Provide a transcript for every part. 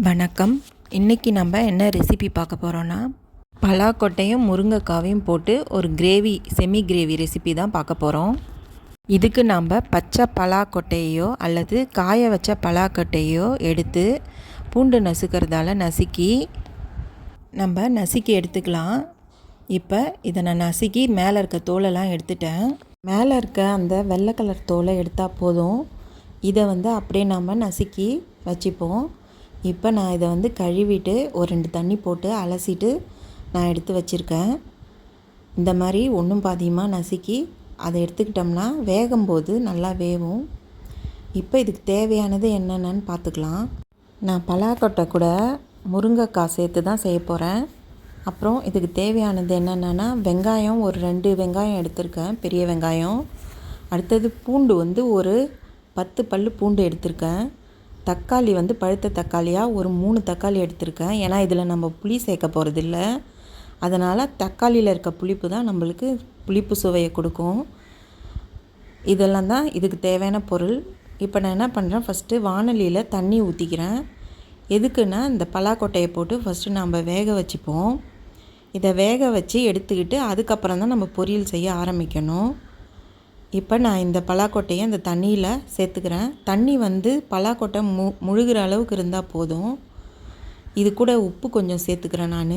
வணக்கம். இன்றைக்கி நம்ம என்ன ரெசிபி பார்க்க போகிறோன்னா, பலாக்கொட்டையும் முருங்கைக்காவையும் போட்டு ஒரு செமி கிரேவி ரெசிபி தான் பார்க்க போகிறோம். இதுக்கு நம்ம பச்சை பலாக்கொட்டையோ அல்லது காய வச்ச பலாக்கொட்டையோ எடுத்து பூண்டு நசுக்கிறதால நசுக்கி எடுத்துக்கலாம். இப்போ இதை நான் நசுக்கி மேலே இருக்க தோலெல்லாம் எடுத்துட்டேன். மேலே இருக்க அந்த வெள்ளை கலர் தோலை எடுத்தால் போதும். இதை அப்படியே நம்ம நசுக்கி வச்சுப்போம். இப்போ நான் இதை கழுவிட்டு ஒரு 2 தண்ணி போட்டு அலசிட்டு நான் எடுத்து வச்சுருக்கேன். இந்த மாதிரி ஒன்றும் பாதியமாக நசுக்கி அதை எடுத்துக்கிட்டோம்னா வேகும்போது நல்லா வேகும். இப்போ இதுக்கு தேவையானது என்னென்னு பார்த்துக்கலாம். நான் பலாக்கொட்டை கூட முருங்கைக்காய் சேர்த்து தான் செய்ய போகிறேன். அப்புறம் இதுக்கு தேவையானது என்னென்னா, வெங்காயம் ஒரு 2 வெங்காயம் எடுத்திருக்கேன், பெரிய வெங்காயம். அடுத்தது பூண்டு ஒரு 10 பல் பூண்டு எடுத்திருக்கேன். தக்காளி பழுத்த தக்காளியாக ஒரு 3 தக்காளி எடுத்திருக்கேன். ஏன்னா இதில் நம்ம புளி சேர்க்க போகிறதில்ல. அதனால் தக்காளியில் இருக்க புளிப்பு தான் நம்மளுக்கு புளிப்பு சுவையை கொடுக்கும். இதெல்லாம் தான் இதுக்கு தேவையான பொருள். இப்போ நான் என்ன பண்ணுறேன், ஃபஸ்ட்டு வாணலியில் தண்ணி ஊற்றிக்கிறேன். எதுக்குன்னா, இந்த பலாக்கொட்டையை போட்டு ஃபஸ்ட்டு நம்ம வேக வச்சுப்போம். இதை வேக வச்சு எடுத்துக்கிட்டு அதுக்கப்புறம் தான் நம்ம பொரியல் செய்ய ஆரம்பிக்கணும். இப்போ நான் இந்த பலாக்கொட்டையை அந்த தண்ணியில் சேர்த்துக்கிறேன். தண்ணி பலாக்கொட்டை முழுகிற அளவுக்கு இருந்தால் போதும். இது கூட உப்பு கொஞ்சம் சேர்த்துக்கிறேன் நான்.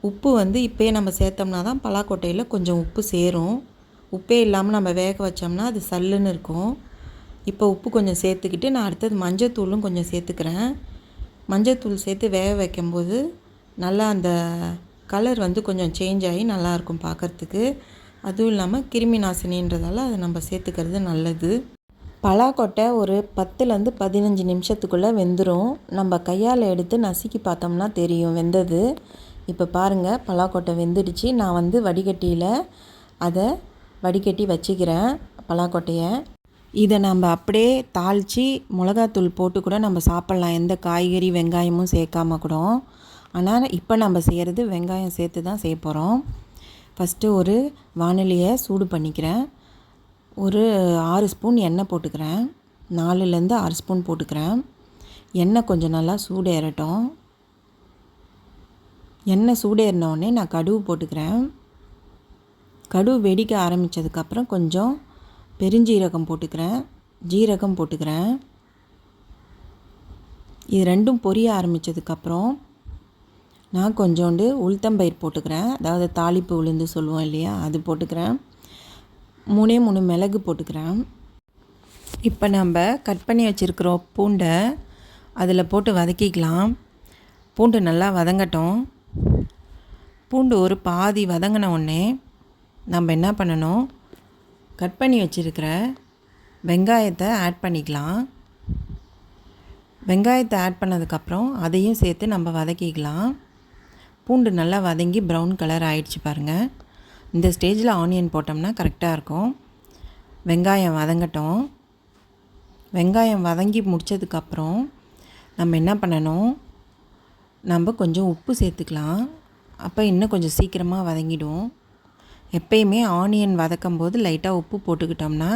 உப்பு இப்போயே நம்ம சேர்த்தோம்னா தான் பலாக்கொட்டையில் கொஞ்சம் உப்பு சேரும். உப்பே இல்லாமல் நம்ம வேக வச்சோம்னா அது சல்லுன்னு இருக்கும். இப்போ உப்பு கொஞ்சம் சேர்த்துக்கிட்டு நான் அடுத்தது மஞ்சத்தூளும் கொஞ்சம் சேர்த்துக்கிறேன். மஞ்சத்தூள் சேர்த்து வேக வைக்கும்போது நல்லா அந்த கலர் கொஞ்சம் சேஞ்ச் ஆகி நல்லாயிருக்கும் பார்க்குறதுக்கு. அதுவும் இல்லாமல் கிருமி நாசினின்றதால அதை நம்ம சேர்த்துக்கிறது நல்லது. பலாக்கொட்டை ஒரு 10லேருந்து 15 நிமிஷத்துக்குள்ளே வெந்துடும். நம்ம கையால் எடுத்து நசுக்கி பார்த்தோம்னா தெரியும் வெந்தது. இப்போ பாருங்கள், பலாக்கொட்டை வெந்துடுச்சு. நான் வடிகட்டியில் அதை வடிகட்டி வச்சுக்கிறேன் பலாக்கொட்டையை. இதை நம்ம அப்படியே தாளித்து மிளகாத்தூள் போட்டு கூட நம்ம சாப்பிட்லாம், எந்த காய்கறி வெங்காயமும் சேர்க்காம கூட. ஆனால் இப்போ நம்ம செய்கிறது வெங்காயம் சேர்த்து தான் செய்ய போகிறோம். ஃபஸ்ட்டு ஒரு வாணலியை சூடு பண்ணிக்கிறேன். ஒரு 6 ஸ்பூன் எண்ணெய் போட்டுக்கிறேன். 4லேருந்து 6 ஸ்பூன் போட்டுக்கிறேன். எண்ணெய் கொஞ்சம் நல்லா சூடேறட்டும். எண்ணெய் சூடேறினோடனே நான் கடுகு போட்டுக்கிறேன். கடுகு வெடிக்க ஆரம்பித்ததுக்கப்புறம் கொஞ்சம் பெருஞ்சீரகம் போட்டுக்கிறேன், ஜீரகம் போட்டுக்கிறேன். இது ரெண்டும் பொரிய ஆரம்பித்ததுக்கப்புறம் நான் கொஞ்சோண்டு உளுத்தம்பயிர் போட்டுக்கிறேன். அதாவது தாளிப்பு உளுந்து சொல்லுவோம் இல்லையா, அது போட்டுக்கிறேன். 3 மிளகு போட்டுக்கிறேன். இப்போ நம்ம கட் பண்ணி வச்சுருக்கிறோம் பூண்டை அதில் போட்டு வதக்கிக்கலாம். பூண்டு நல்லா வதங்கட்டும். பூண்டு ஒரு பாதி வதங்கின உடனே நம்ம என்ன பண்ணணும், கட் பண்ணி வச்சுருக்கிற வெங்காயத்தை ஆட் பண்ணிக்கலாம். வெங்காயத்தை ஆட் பண்ணதுக்கப்புறம் அதையும் சேர்த்து நம்ம வதக்கிக்கலாம். பூண்டு நல்லா வதங்கி ப்ரௌன் கலர் ஆகிடுச்சு பாருங்கள். இந்த ஸ்டேஜில் ஆனியன் போட்டோம்னா கரெக்டாக இருக்கும். வெங்காயம் வதங்கட்டும். வெங்காயம் வதங்கி முடித்ததுக்கப்புறம் நம்ம என்ன பண்ணணும், நம்ம கொஞ்சம் உப்பு சேர்த்துக்கலாம். அப்போ இன்னும் கொஞ்சம் சீக்கிரமாக வதங்கிடும். எப்பயுமே ஆனியன் வதக்கும் போது லைட்டாக உப்பு போட்டுக்கிட்டோம்னா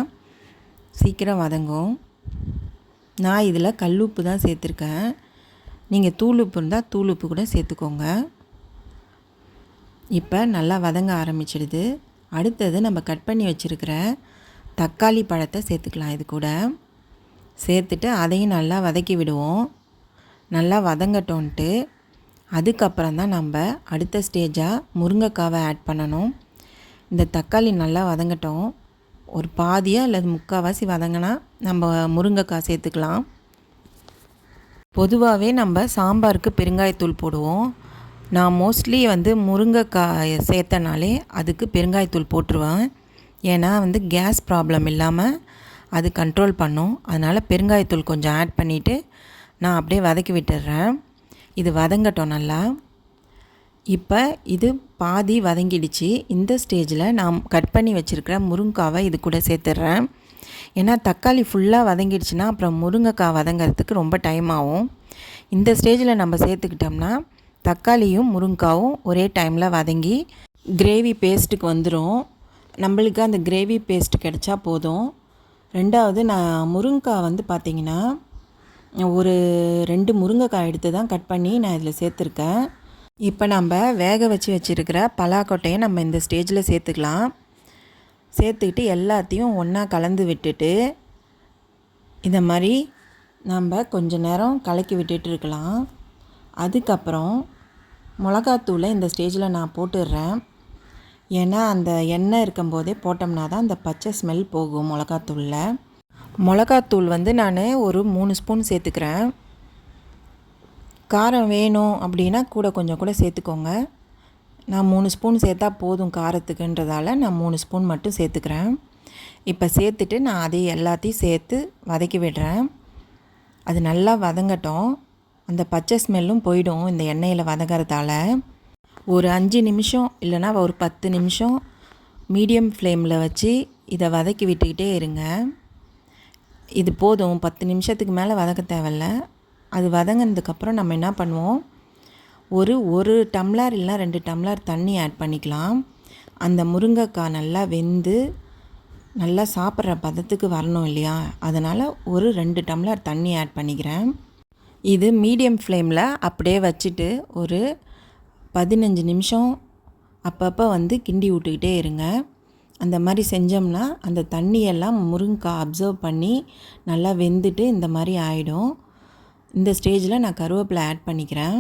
சீக்கிரம் வதங்கும். நான் இதில் கல்லுப்பு தான் சேர்த்துருக்கேன். நீங்கள் தூளுப்பு இருந்தால் தூளுப்பு கூட சேர்த்துக்கோங்க. இப்போ நல்லா வதங்க ஆரம்பிச்சிடுது. அடுத்தது நம்ம கட் பண்ணி வச்சுருக்கிற தக்காளி பழத்தை சேர்த்துக்கலாம். இது கூட சேர்த்துட்டு அதையும் நல்லா வதக்கி விடுவோம். நல்லா வதங்கட்டோன்ட்டு அதுக்கப்புறம் தான் நம்ம அடுத்த ஸ்டேஜாக முருங்கைக்காவை ஆட் பண்ணணும். இந்த தக்காளி நல்லா வதங்கட்டும். ஒரு பாதியாக அல்லது முக்கால்வாசி வதங்கினா நம்ம முருங்கைக்காய் சேர்த்துக்கலாம். பொதுவாகவே நம்ம சாம்பாருக்கு பெருங்காயத்தூள் போடுவோம். நான் மோஸ்ட்லி முருங்கைக்காய் சேர்த்தனாலே அதுக்கு பெருங்காயத்தூள் போட்டுருவேன். ஏன்னா கேஸ் ப்ராப்ளம் இல்லாமல் அது கண்ட்ரோல் பண்ணும். அதனால் பெருங்காயத்தூள் கொஞ்சம் ஆட் பண்ணிவிட்டு நான் அப்படியே வதக்கி விட்டுடுறேன். இது வதங்கட்டும் நல்லா. இப்போ இது பாதி வதங்கிடுச்சு. இந்த ஸ்டேஜில் நான் கட் பண்ணி வச்சுருக்கிற முருங்கைக்காவை இது கூட சேர்த்துட்றேன். ஏன்னா தக்காளி ஃபுல்லாக வதங்கிடுச்சுன்னா அப்புறம் முருங்கைக்காய் வதங்கிறதுக்கு ரொம்ப டைம் ஆகும். இந்த ஸ்டேஜில் நம்ம சேர்த்துக்கிட்டோம்னா தக்காளியும் முருங்கைக்காவும் ஒரே டைமில் வதங்கி கிரேவி பேஸ்ட்டுக்கு வந்துடும். நம்மளுக்கு அந்த கிரேவி பேஸ்ட் கிடச்சா போதும். ரெண்டாவது நான் முருங்கைக்காய் பார்த்திங்கன்னா ஒரு 2 முருங்கைக்காய் எடுத்து தான் கட் பண்ணி நான் இதில் சேர்த்துருக்கேன். இப்போ நம்ம வேக வச்சுருக்கிற பலாக்கொட்டையை நம்ம இந்த ஸ்டேஜில் சேர்த்துக்கலாம். சேர்த்துக்கிட்டு எல்லாத்தையும் ஒன்றா கலந்து விட்டுட்டு இந்த மாதிரி நம்ம கொஞ்சம் நேரம் கலக்கி விட்டுட்டு இருக்கலாம். அதுக்கப்புறம் மிளகாத்தூளை இந்த ஸ்டேஜில் நான் போட்டுடுறேன். ஏன்னா அந்த எண்ணெய் இருக்கும்போதே போட்டோம்னா தான் அந்த பச்சை ஸ்மெல் போகும் மிளகாத்தூளில். மிளகாத்தூள் வந்து நான் ஒரு 3 ஸ்பூன் சேர்த்துக்கிறேன். காரம் வேணும் அப்படின்னா கொஞ்சம் கூட சேர்த்துக்கோங்க. நான் 3 ஸ்பூன் சேர்த்தா போதும் காரத்துக்குன்றதால நான் 3 ஸ்பூன் மட்டும் சேர்த்துக்கிறேன். இப்போ சேர்த்துட்டு நான் அதை எல்லாத்தையும் சேர்த்து வதக்கி விடுறேன். அது நல்லா வதங்கட்டும். அந்த பச்சை ஸ்மெல்லும் போயிடும் இந்த எண்ணெயில் வதங்கிறதால. ஒரு 5 நிமிஷம் இல்லைனா ஒரு 10 நிமிஷம் மீடியம் ஃப்ளேமில் வச்சு இதை வதக்கி விட்டுக்கிட்டே இருங்க. இது போதும், 10 நிமிஷத்துக்கு மேலே வதக்க தேவையில்ல. அது வதங்கினதுக்கப்புறம் நம்ம என்ன பண்ணுவோம், ஒரு டம்ளர் இல்லை 2 டம்ளர் தண்ணி ஆட் பண்ணிக்கலாம். அந்த முருங்கைக்காய் நல்லா வெந்து நல்லா சாப்பிட்ற பதத்துக்கு வரணும் இல்லையா, அதனால் ஒரு 2 டம்ளர் தண்ணி ஆட் பண்ணிக்கிறேன். இது மீடியம் ஃப்ளேமில் அப்படியே வச்சுட்டு ஒரு 15 நிமிஷம் அப்பப்போ வந்து கிண்டி விட்டுக்கிட்டே இருங்க. அந்த மாதிரி செஞ்சோம்னா அந்த தண்ணியெல்லாம் முருங்கைக்காய் அப்சர்வ் பண்ணி நல்லா வெந்துட்டு இந்த மாதிரி ஆகிடும். இந்த ஸ்டேஜில் நான் கருவேப்பிலை ஆட் பண்ணிக்கிறேன்.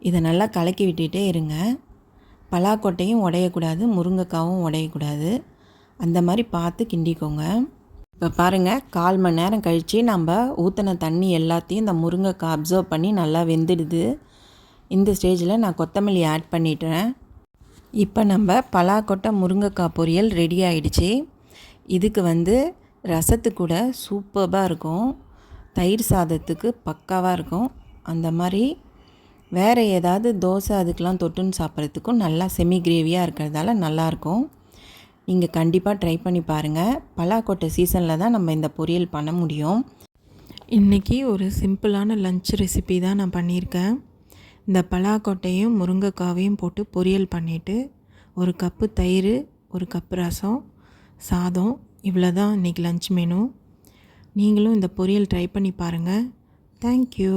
இதை நல்லா கலக்கி விட்டுகிட்டே இருங்க. பலாக்கொட்டையும் உடையக்கூடாது, முருங்கைக்காவும் உடையக்கூடாது. அந்த மாதிரி பார்த்து கிண்டிக்கோங்க. இப்போ பாருங்கள், 1/4 மணி நேரம் கழித்து நம்ம ஊற்றின தண்ணி எல்லாத்தையும் இந்த முருங்கைக்காய் அப்சர்வ் பண்ணி நல்லா வெந்துடுது. இந்த ஸ்டேஜில் நான் கொத்தமல்லி ஆட் பண்ணிட்டேன். இப்போ நம்ம பலாக்கொட்டை முருங்கைக்காய் பொரியல் ரெடி ஆகிடுச்சு. இதுக்கு வந்து ரசத்துக்கு கூட சூப்பராக இருக்கும், தயிர் சாதத்துக்கு பக்காவாக இருக்கும். அந்த மாதிரி வேறு ஏதாவது தோசை அதுக்கெலாம் தொட்டுன்னு சாப்பிட்றதுக்கும் நல்லா செமி கிரேவியாக இருக்கிறதால நல்லாயிருக்கும். நீங்கள் கண்டிப்பாக ட்ரை பண்ணி பாருங்கள். பலாக்கொட்டை சீசனில் தான் நம்ம இந்த பொரியல் பண்ண முடியும். இன்றைக்கி ஒரு சிம்பிளான லஞ்ச் ரெசிபி தான் நான் பண்ணியிருக்கேன். இந்த பலாக்கொட்டையும் முருங்கைக்காவையும் போட்டு பொரியல் பண்ணிவிட்டு 1 கப்பு தயிர், 1 கப்பு ரசம், சாதம், இவ்வளோ தான் இன்றைக்கி லஞ்ச் மெனு. நீங்களும் இந்த பொரியல் ட்ரை பண்ணி பாருங்கள். தேங்க்யூ.